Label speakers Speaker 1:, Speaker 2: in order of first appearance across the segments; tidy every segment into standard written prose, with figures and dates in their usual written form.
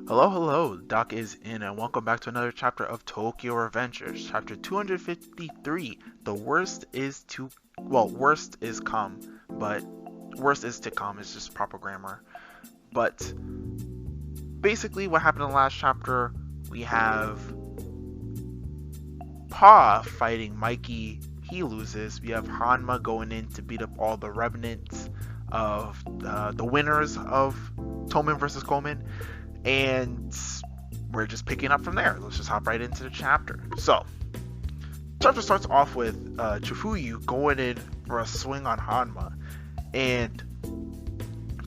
Speaker 1: Hello, hello, Doc is in, and welcome back to another chapter of Tokyo Revengers, chapter 253. The worst is to, well, worst is come, but worst is to come is just proper grammar. But basically, what happened in the last chapter, we have Pa fighting Mikey. He loses. We have Hanma going in to beat up all the remnants of the winners of Toman versus Coleman. And we're just picking up from there. Let's just hop right into the chapter. So, chapter starts off with Chifuyu going in for a swing on Hanma and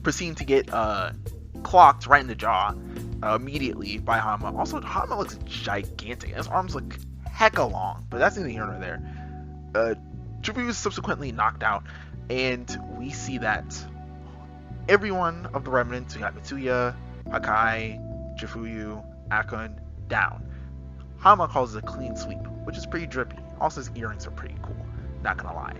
Speaker 1: proceeding to get clocked right in the jaw immediately by Hanma. Also, Hanma looks gigantic. His arms look hecka long, but that's neither here nor there. Chifuyu is subsequently knocked out, and we see that every one of the remnants, we got Mitsuya, Hakai, Chifuyu, Akon, down. Hanma calls it a clean sweep, which is pretty drippy. Also, his earrings are pretty cool, not gonna lie.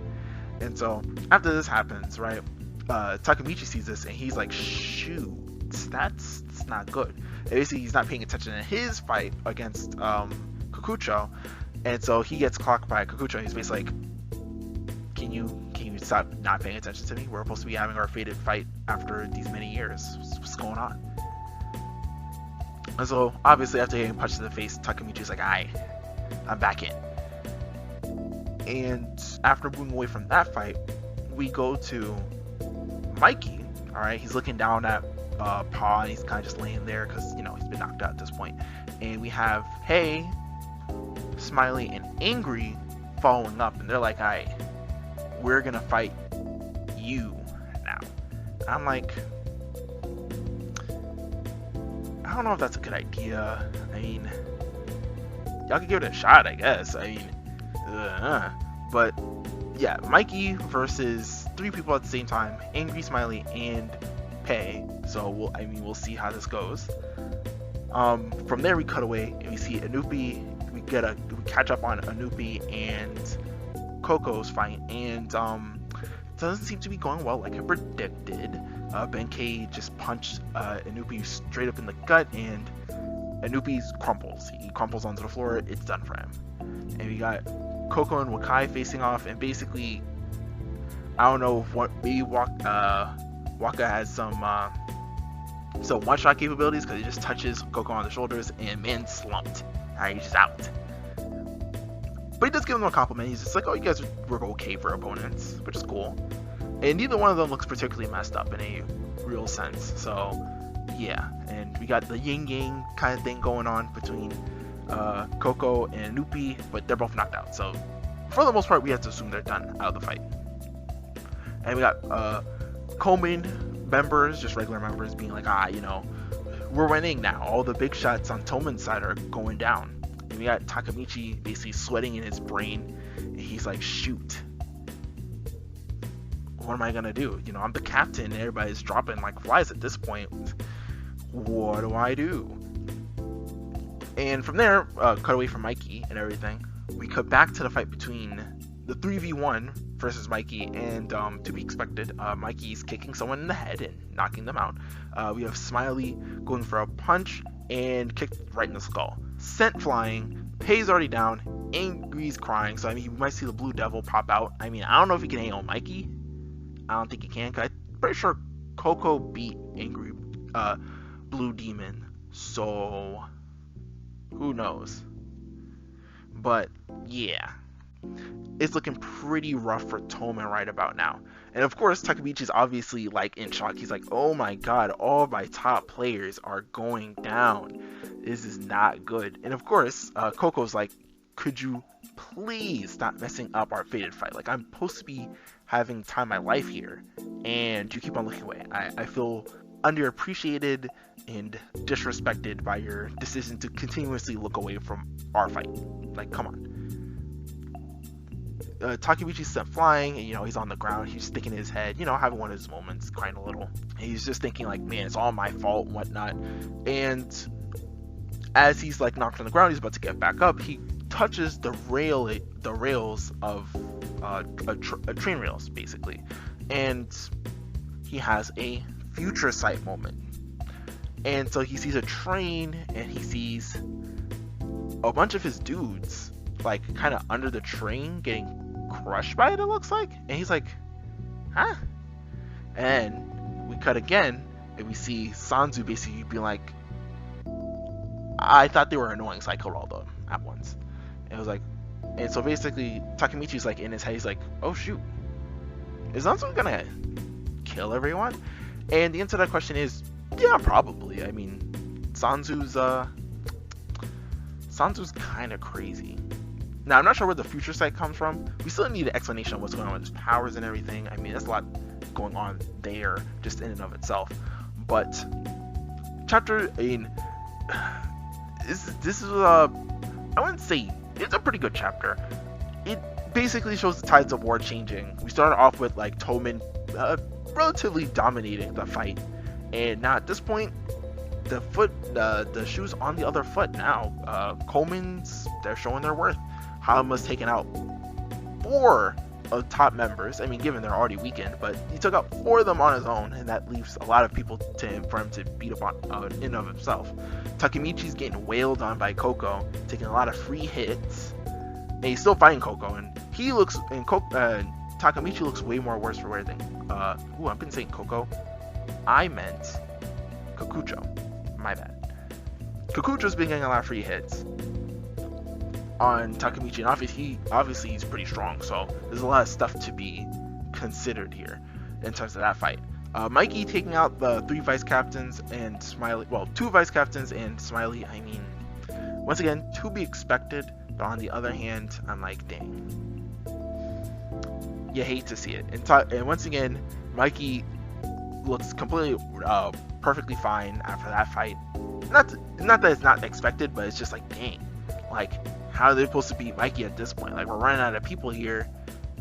Speaker 1: And so, after this happens, right, Takemichi sees this and he's like, shoot, that's not good. And basically, he's not paying attention in his fight against Kikucho, and so he gets clocked by Kikucho, and he's basically like, can you stop not paying attention to me? We're supposed to be having our fated fight after these many years. What's going on? And so, obviously, after getting punched in the face, Takemichi's like, I'm back in. And after moving away from that fight, we go to Mikey. Alright, he's looking down at Pa, and he's kind of just laying there because, you know, he's been knocked out at this point. And we have Hey, Smiley, and Angry following up, and they're like, we're gonna fight you now. I'm like, I don't know if that's a good idea. I mean, y'all can give it a shot, I guess. I mean, but yeah, Mikey versus three people at the same time: Angry, Smiley, and Pei. So we'll see how this goes. From there we cut away and we see Anupi. We catch up on Anupi and Coco's fight, and doesn't seem to be going well like I predicted. Benkei just punched Anupi straight up in the gut, and Anupi crumbles. He crumples onto the floor. It's done for him. And we got Coco and Wakai facing off, and basically, I don't know what, maybe Waka has some one-shot capabilities, because he just touches Coco on the shoulders, and man slumped. Alright, he's just out. But he does give him a compliment. He's just like, oh, you guys were okay for opponents, which is cool. And neither one of them looks particularly messed up in a real sense. So, yeah. And we got the yin-yang kind of thing going on between Coco and Anupi, but they're both knocked out. So, for the most part, we have to assume they're done out of the fight. And we got Komen members, just regular members, being like, we're winning now. All the big shots on Toman's side are going down. And we got Takemichi basically sweating in his brain, and he's like, shoot, what am I gonna do? I'm the captain, and everybody's dropping like flies at this point. What do I do? And from there, cut away from Mikey and everything, we cut back to the fight between the 3v1 versus Mikey, and to be expected, Mikey's kicking someone in the head and knocking them out. We have Smiley going for a punch and kicked right in the skull. Sent flying, Pei's already down, Angry's crying, so we might see the Blue Devil pop out. I don't know if he can hang on Mikey. I don't think he can, because I'm pretty sure Coco beat Angry Blue Demon, so who knows. But yeah, it's looking pretty rough for Toman right about now. And of course, Takemichi's obviously like in shock. He's like, oh my god, all my top players are going down. This is not good. And of course, Coco's like, could you please stop messing up our fated fight? Like, I'm supposed to be having time of my life here, and you keep on looking away. I feel underappreciated and disrespected by your decision to continuously look away from our fight. Like, come on. Takemichi's sent flying, and he's on the ground, he's sticking his head, having one of his moments, crying a little. And he's just thinking like, man, it's all my fault and whatnot. And as he's like knocked on the ground, he's about to get back up, he touches the rails of train rails, basically, and he has a future sight moment. And so he sees a train, and he sees a bunch of his dudes like kind of under the train getting crushed by it, it looks like. And he's like, huh? And we cut again, and we see Sanzu basically being like, I thought they were annoying, so I killed all of them at once. And it was like, and so basically Takemichi's like in his head, he's like, oh shoot, is Sanzu gonna kill everyone? And the answer to that question is, yeah, probably. I mean, Sanzu's kind of crazy. Now, I'm not sure where the future sight comes from. We still need an explanation of what's going on with his powers and everything. I mean, there's a lot going on there just in and of itself. But chapter, I mean, this is I wouldn't say it's a pretty good chapter. It basically shows the tides of war changing. We started off with like Toman relatively dominating the fight, and now at this point, the shoe's on the other foot now. Coleman's, they're showing their worth. Hanama's taken out 4 of top members. I mean, given they're already weakened, but he took out 4 of them on his own, and that leaves a lot of people for him to beat up on in and of himself. Takemichi's getting wailed on by Koko, taking a lot of free hits, and he's still fighting Koko, and he looks, and Takemichi looks way more worse for wear than, I've been saying Koko. I meant Kakucho. My bad. Kakucho's been getting a lot of free hits on Takemichi, and obviously he's pretty strong, so there's a lot of stuff to be considered here in terms of that fight. Mikey taking out the 3 vice captains and Smiley, well, 2 vice captains and Smiley. I mean, once again, to be expected, but on the other hand, I'm like, dang, you hate to see it. And once again, Mikey looks completely perfectly fine after that fight. Not that it's not expected, but it's just like, dang, like, how are they supposed to beat Mikey at this point? Like, we're running out of people here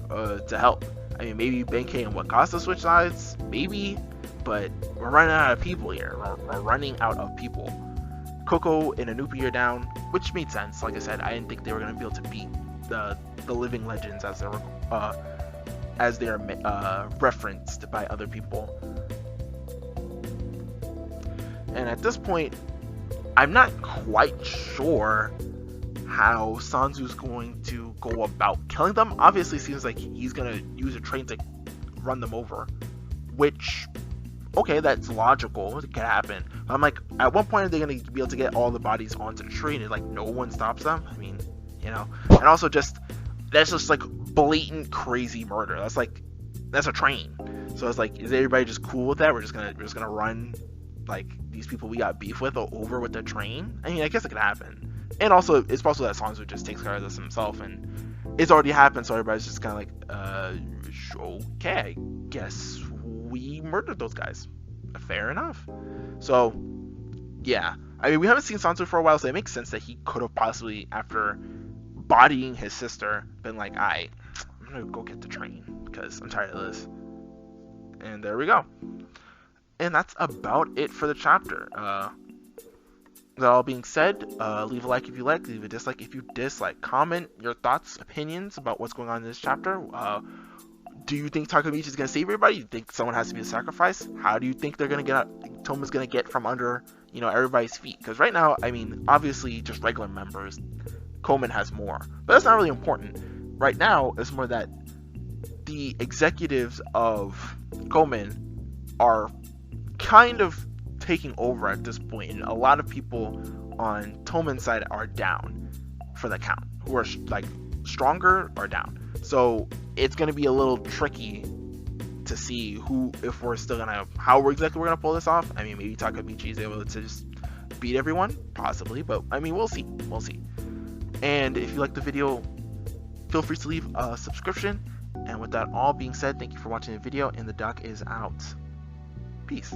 Speaker 1: to help. I mean, maybe Benkei and Wakasa switch sides, maybe, but we're running out of people here. We're running out of people. Koko and Anupi are down, which made sense. Like I said, I didn't think they were going to be able to beat the living legends as they're referenced by other people. And at this point, I'm not quite sure how Sanzu's going to go about killing them. Obviously, it seems like he's going to use a train to run them over, which, okay, that's logical. It can happen. But I'm like, at what point are they going to be able to get all the bodies onto the train and like no one stops them? I mean, you know, and also that's just like blatant crazy murder. That's a train. So it's like, is everybody just cool with that? We're just gonna run like these people we got beef with over with the train? I mean, I guess it could happen. And also, it's possible that Sanzu just takes care of this himself, and it's already happened, so everybody's just kind of like, okay, I guess we murdered those guys. Fair enough. So, yeah. I mean, we haven't seen Sanzu for a while, so it makes sense that he could have possibly, after bodying his sister, been like, I'm gonna go get the train, because I'm tired of this. And there we go. And that's about it for the chapter. That all being said, leave a like if you like, leave a dislike if you dislike. Comment your thoughts, opinions about what's going on in this chapter. Do you think Takemichi is going to save everybody? Do you think someone has to be a sacrifice? How do you think they're going to get, Toma's going to get from under, everybody's feet? Because right now, I mean, obviously just regular members, Komen has more. But that's not really important. Right now, it's more that the executives of Komen are kind of taking over at this point, and a lot of people on Toman's side are down for the count, who are like stronger are down. So it's going to be a little tricky to see if we're still gonna, how exactly we're gonna pull this off. I mean, maybe Takemichi is able to just beat everyone, possibly, but I mean, we'll see. And if you like the video, feel free to leave a subscription. And with that all being said, thank you for watching the video, and the doc is out. Peace.